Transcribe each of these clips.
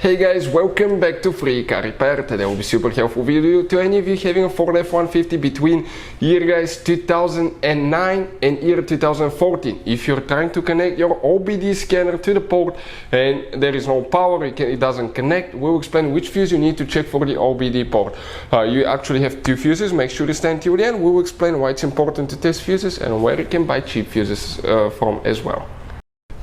Hey guys, welcome back to Free Car Repair. Today will be super helpful video to any of you having a Ford F-150 between year guys 2009 and year 2014. If you're trying to connect your OBD scanner to the port and there is no power, it doesn't connect, we'll explain which fuse you need to check for the OBD port. You actually have two fuses, make sure to stand till the end. We'll explain why it's important to test fuses and where you can buy cheap fuses from as well.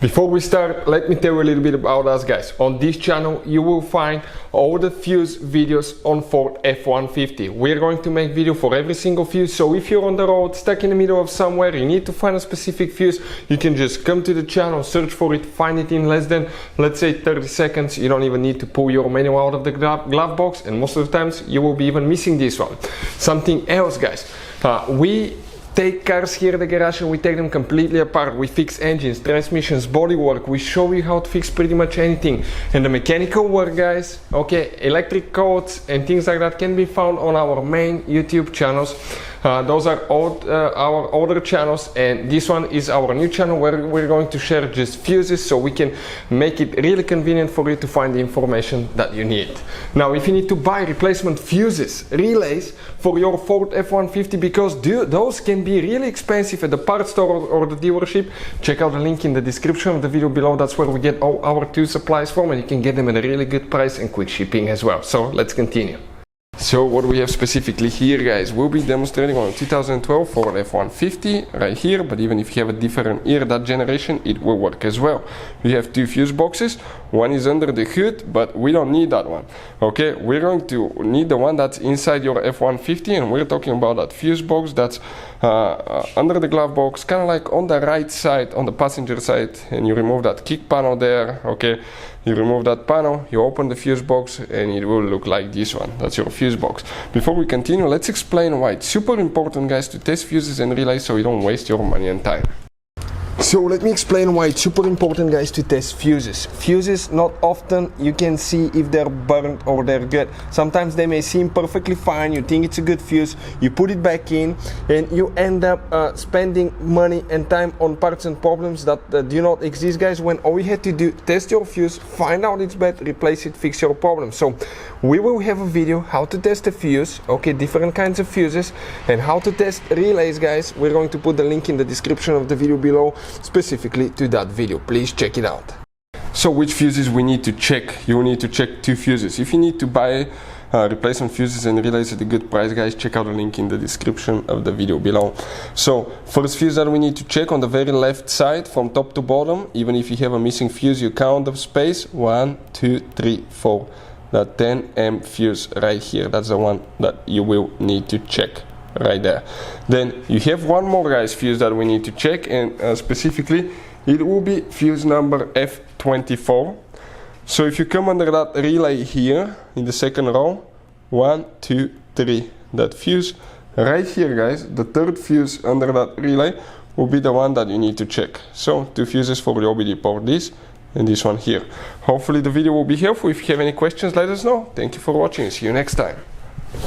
Before we start, let me tell you a little bit about us guys. On this channel you will find all the fuse videos on Ford F-150. We're going to make video for every single fuse, so if you're on the road, stuck in the middle of somewhere, you need to find a specific fuse, you can just come to the channel, search for it, find it in less than, let's say, 30 seconds. You don't even need to pull your manual out of the glove box, and most of the times you will be even missing this one. Something else guys, we take cars here at the garage and we take them completely apart. We fix engines, transmissions, bodywork. We show you how to fix pretty much anything. And the mechanical work guys, okay, electric codes and things like that can be found on our main YouTube channels. Those are our older channels, and this one is our new channel where we're going to share just fuses so we can make it really convenient for you to find the information that you need. Now if you need to buy replacement fuses, relays for your Ford F-150, because those can be really expensive at the parts store or the dealership, check out the link in the description of the video below. That's where we get all our two supplies from, and you can get them at a really good price and quick shipping as well. So let's continue. So what we have specifically here guys, we'll be demonstrating on 2012 Ford F-150 right here, but even if you have a different year, that generation, it will work as well. We have two fuse boxes, one is under the hood, but we don't need that one. Okay, we're going to need the one that's inside your F-150, and we're talking about that fuse box that's under the glove box, kind of like on the right side, on the passenger side, and you remove that kick panel there. Okay, you remove that panel, you open the fuse box, and it will look like this one. That's your fuse box. Before we continue, let's explain why it's super important guys to test fuses and relays so you don't waste your money and time. So let me explain why it's super important guys to test fuses. Fuses, not often you can see if they're burnt or they're good. Sometimes they may seem perfectly fine, you think it's a good fuse, you put it back in, and you end up spending money and time on parts and problems that do not exist guys, when all you had to do, test your fuse, find out it's bad, replace it, fix your problem. So we will have a video how to test a fuse, okay, different kinds of fuses, and how to test relays guys. We're going to put the link in the description of the video below specifically to that video. Please check it out. So which fuses we need to check? You need to check two fuses. If you need to buy replacement fuses and relays at a good price guys, check out the link in the description of the video below. So first fuse that we need to check on the very left side from top to bottom, even if you have a missing fuse, you count the space, 1, 2, 3, 4. That 10 fuse right here, that's the one that you will need to check right there. Then you have one more guys fuse that we need to check, and specifically it will be fuse number F24. So if you come under that relay here in the second row, 1, 2, 3, that fuse right here guys, the third fuse under that relay will be the one that you need to check. So two fuses for the OBD port, this and this one here. Hopefully the video will be helpful. If you have any questions, let us know. Thank you for watching, see you next time.